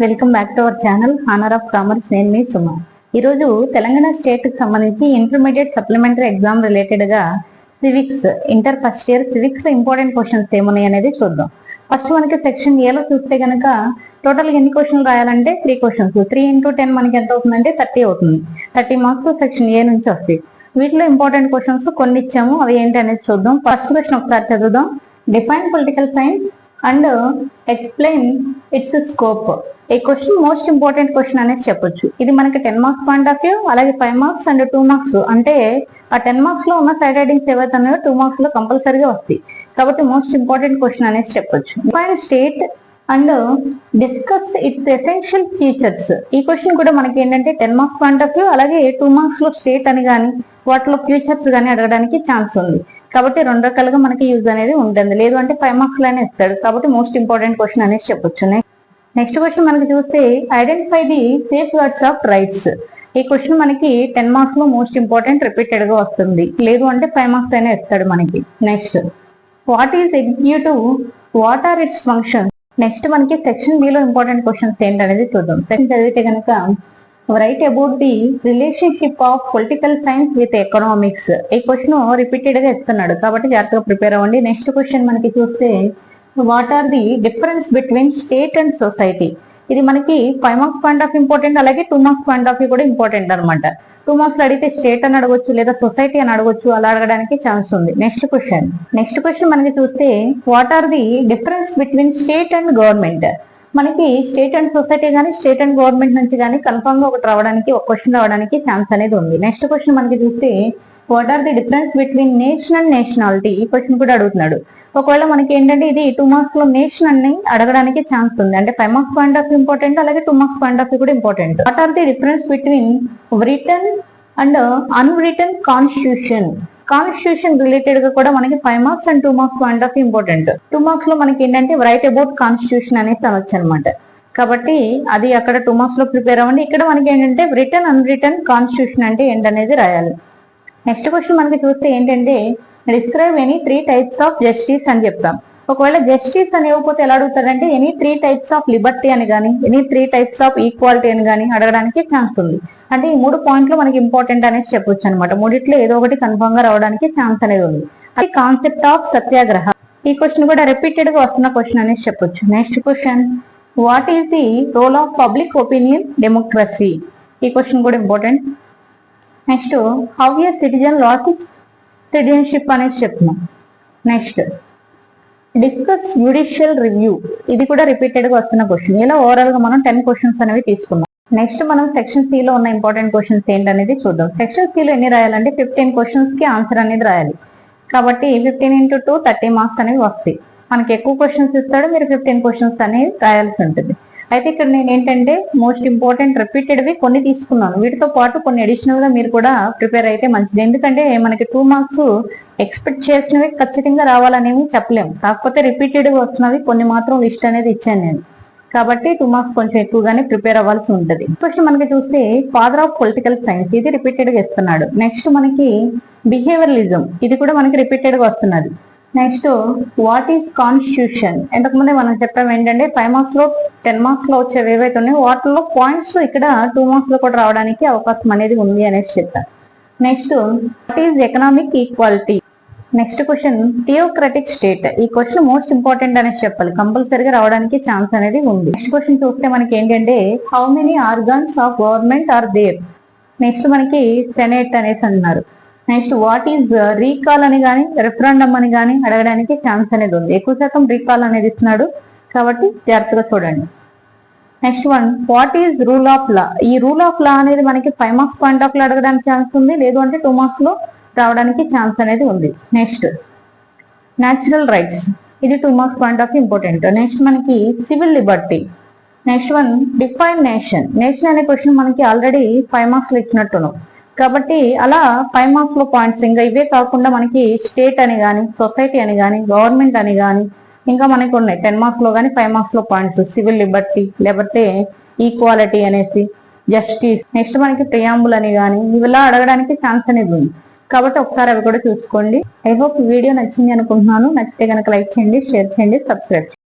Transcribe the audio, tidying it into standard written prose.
Welcome back to our channel honour of commerce. నేను మీ సుమ. ఈరోజు Telangana state కి సంబంధించి ఇంటర్మీడియట్ సప్లిమెంటరీ ఎగ్జామ్ రిలేటెడ్ గా civics inter first year civics లో ఇంపార్టెంట్ క్వశ్చన్స్ ఏమున్నాయి అనేది చూద్దాం. ఫస్ట్ మనకి సెక్షన్ ఏ లో చూస్తే కనుక టోటల్ ఎన్ని క్వశ్చన్లు రాయాలంటే 3 క్వశ్చన్స్. 3 into 10 మనకి ఎంత అవుతుందంటే 30 అవుతుంది. 30 మార్క్స్ సెక్షన్ ఏ నుంచి వస్తాయి. వీటిలో ఇంపార్టెంట్ క్వశ్చన్స్ కొన్ని ఇచ్చాము, అవి ఏంటి అనేది చూద్దాం. ఫస్ట్ క్వశ్చన్ ఒకసారి చదువుదాం. Define political science and explain it's scope. ఈ క్వశ్చన్ మోస్ట్ ఇంపార్టెంట్ క్వశ్చన్ అనేది చెప్పొచ్చు. ఇది మనకి 10 మార్క్స్ పాయింట్ ఆఫ్ వ్యూ, అలాగే 5 మార్క్స్ అండ్ 2 మార్క్స్. అంటే ఆ 10 మార్క్స్ లో ఉన్న సైడ్ హెడ్డింగ్స్ ఏవైతే ఉన్నాయో 2 మార్క్స్ లో కంపల్సరీగా వస్తాయి. కాబట్టి మోస్ట్ ఇంపార్టెంట్ క్వశ్చన్ అనేది చెప్పొచ్చు. Define state and discuss it's essential features. ఈ క్వశ్చన్ కూడా మనకి ఏంటంటే 10 మార్క్స్ పాయింట్ ఆఫ్ వ్యూ, అలాగే 2 మార్క్స్ లో స్టేట్ అని కానీ వాటిలో ఫ్యూచర్స్ కానీ అడగడానికి ఛాన్స్ ఉంది. కాబట్టి 2 రకాలుగా మనకి యూజ్ అనేది ఉంటుంది. లేదు అంటే 5 మార్క్స్ లోనే ఇస్తాడు. కాబట్టి మోస్ట్ ఇంపార్టెంట్ క్వశ్చన్ అనేది చెప్పొచ్చు. నెక్స్ట్ క్వశ్చన్ మనకి చూస్తే identify the safe guards of rights. ఈ క్వశ్చన్ మనకి 10 మార్క్స్ లో మోస్ట్ ఇంపార్టెంట్ రిపీటెడ్ గా వస్తుంది. లేదు అంటే 5 మార్క్స్ అయినా ఇస్తాడు మనకి. Next what is executive, what are its functions. Next మనకి సెక్షన్ బి లో ఇంపార్టెంట్ క్వశ్చన్స్ ఏంటనేది చూద్దాం. సెక్షన్ చదివితే కనుక write about the relationship of political science with economics. ఈ క్వశ్చన్ రిపీటెడ్ గా ఇస్తున్నాడు కాబట్టి జాగ్రత్తగా ప్రిపేర్ అవ్వండి. నెక్స్ట్ క్వశ్చన్ మనకి చూస్తే what are the difference between state and society. ఇది మనకి 5 మార్క్స్ పాయింట్ ఆఫ్ ఇంపార్టెంట్, అలాగే 2 మార్క్స్ పాయింట్ ఆఫ్ వ్యూ కూడా ఇంపార్టెంట్ అనమాట. 2 మార్క్స్ అడిగితే స్టేట్ అని అడగొచ్చు, లేదా సొసైటీ అని అడగొచ్చు. అలా అడగడానికి ఛాన్స్ ఉంది. నెక్స్ట్ క్వశ్చన్ మనకి చూస్తే what are the difference between state and government. మనకి స్టేట్ అండ్ సొసైటీ కానీ స్టేట్ అండ్ గవర్నమెంట్ నుంచి కానీ కన్ఫర్మ్ గా ఒక క్వశ్చన్ రావడానికి ఛాన్స్ అనేది ఉంది. నెక్స్ట్ క్వశ్చన్ మనకి చూస్తే what are the difference between nation and nationality. ఈ క్వశ్చన్ కూడా అడుగుతున్నాడు. ఒకవేళ మనకి ఏంటంటే ఇది 2 మార్క్స్ లో నేషన్ అని అడగడానికి ఛాన్స్ ఉంది. అంటే 5 మార్క్స్ పాయింట్ ఆఫ్ ఇంపార్టెంట్, అలాగే 2 మార్క్స్ పాయింట్ ఆఫ్ కూడా important. What are the difference between written and unwritten constitution. Constitution related గా కూడా మనకి 5 marks and 2 marks point of important. 2 marks లో మనకి ఏంటంటే రైట్ అబౌట్ కాన్స్టిట్యూషన్ అనేసి అనొచ్చు అనమాట. కాబట్టి అది అక్కడ 2 మార్క్స్ లో ప్రిపేర్ అవ్వండి. ఇక్కడ మనకి ఏంటంటే రిటన్ అన్రిటన్ కాన్స్టిట్యూషన్ అంటే ఏంటనేది రాయాలి. నెక్స్ట్ క్వశ్చన్ మనకి చూస్తే ఏంటంటే describe any 3 types of justice అని చెప్తాం. ఒకవేళ జస్టిస్ అని ఇవ్వకపోతే ఎలా అడుగుతారంటే ఎనీ 3 types ఆఫ్ లిబర్టీ అని కానీ ఎనీ 3 types ఆఫ్ ఈక్వాలిటీ అని కానీ అడగడానికి ఛాన్స్ ఉంది. అంటే ఈ 3 పాయింట్లు మనకి ఇంపార్టెంట్ అనేసి చెప్పొచ్చు అనమాట. మూడిట్లో ఏదో ఒకటి కన్ఫర్మ్ గా రావడానికి ఛాన్స్ అనేది ఉంది. అది కాన్సెప్ట్ ఆఫ్ సత్యాగ్రహ. ఈ క్వశ్చన్ కూడా రిపీటెడ్ గా వస్తున్న క్వశ్చన్ అనేసి చెప్పొచ్చు. Next question what is the role of public opinion democracy. ఈ క్వశ్చన్ కూడా important. Next how a citizen loss citizenship అనేసి చెప్తున్నాం. Next discuss judicial review. ఇది కూడా రిపీటెడ్ గా వస్తున్న క్వశ్చన్. ఇలా ఓవరాల్ గా మనం 10 క్వశ్చన్స్ అనేవి తీసుకున్నాం. నెక్స్ట్ మనం సెక్షన్ సి లో ఉన్న ఇంపార్టెంట్ క్వశ్చన్స్ ఏంటనేది చూద్దాం. సెక్షన్ సి లో ఎన్ని రాయాలంటే 15 క్వశ్చన్స్ కి ఆన్సర్ అనేది రాయాలి. కాబట్టి 15 into 2 30 మార్క్స్ అనేవి వస్తాయి. మనకి ఎక్కువ క్వశ్చన్స్ ఇస్తాడు, మీరు 15 క్వశ్చన్స్ అనేవి రాయాల్సి ఉంటుంది. అయితే ఇక్కడ నేను ఏంటంటే మోస్ట్ ఇంపార్టెంట్ రిపీటెడ్వి కొన్ని తీసుకున్నాను. వీటితో పాటు కొన్ని అడిషనల్ గా మీరు కూడా ప్రిపేర్ అయితే మంచిది. ఎందుకంటే మనకి 2 మార్క్స్ ఎక్స్పెక్ట్ చేసినవి ఖచ్చితంగా రావాలనేవి చెప్పలేము. కాకపోతే రిపీటెడ్ గా వస్తున్నవి కొన్ని మాత్రం లిస్ట్ అనేది ఇచ్చాను నేను. కాబట్టి 2 మార్క్స్ కొంచెం ఎక్కువగానే ప్రిపేర్ అవ్వాల్సి ఉంటుంది. క్వశ్చన్ మనకి చూస్తే ఫాదర్ ఆఫ్ పొలిటికల్ సైన్స్. ఇది రిపీటెడ్ గా ఇస్తున్నాడు. నెక్స్ట్ మనకి బిహేవియరలిజం. ఇది కూడా మనకి రిపీటెడ్ గా వస్తున్నది. Next what is constitution. ఇంతకుముందే మనం చెప్పాము ఏంటంటే 5 మార్క్స్ లో 10 మార్క్స్ లో వచ్చేవి ఏవైతే ఉన్నాయో వాటిలో పాయింట్స్ ఇక్కడ 2 మార్క్స్ లో కూడా రావడానికి అవకాశం అనేది ఉంది అనేసి చెప్తాను. Next what is economic equality. Next question theocratic state. ఈ క్వశ్చన్ మోస్ట్ ఇంపార్టెంట్ అనేసి చెప్పాలి. కంపల్సరీగా రావడానికి ఛాన్స్ అనేది ఉంది. నెక్స్ట్ క్వశ్చన్ చూస్తే మనకి ఏంటంటే how many organs of government are there. Next మనకి సెనేట్ అనేసి అన్నారు. నెక్స్ట్ వాట్ ఈజ్ రీకాల్ అని కానీ రెఫరెండమ్ అని కానీ అడగడానికి ఛాన్స్ అనేది ఉంది. ఎక్కువ శాతం రీకాల్ అనేది ఇస్తున్నాడు కాబట్టి జాగ్రత్తగా చూడండి. Next one what is rule of law. ఈ రూల్ ఆఫ్ లా అనేది మనకి 5 మార్క్స్ పాయింట్ ఆఫ్ లో అడగడానికి ఛాన్స్ ఉంది. లేదు అంటే 2 మార్క్స్ లో రావడానికి ఛాన్స్ అనేది ఉంది. Next natural rights. ఇది 2 marks point of important. Next మనకి civil liberty. Next one define nation. Nation అనే క్వశ్చన్ మనకి ఆల్రెడీ 5 మార్క్స్ లో ఇచ్చినట్టును. కాబట్టి అలా 5 మార్క్స్ లో పాయింట్స్ ఇంకా ఇవే కాకుండా మనకి స్టేట్ అని కానీ సొసైటీ అని కానీ గవర్నమెంట్ అని కానీ ఇంకా మనకి ఉన్నాయి 10 మార్క్స్ లో కానీ 5 మార్క్స్ లో పాయింట్స్. సివిల్ లిబర్టీ, లేకపోతే ఈక్వాలిటీ అనేసి, జస్టిస్, నెక్స్ట్ మనకి ప్రియాంబుల్ అని కానీ ఇవిలా అడగడానికి ఛాన్స్ అనేది ఉంది. కాబట్టి ఒకసారి అవి కూడా చూసుకోండి. ఐ హోప్ వీడియో నచ్చింది అనుకుంటున్నాను. నచ్చితే కనుక లైక్ చేయండి, షేర్ చేయండి, సబ్స్క్రైబ్ చేయండి.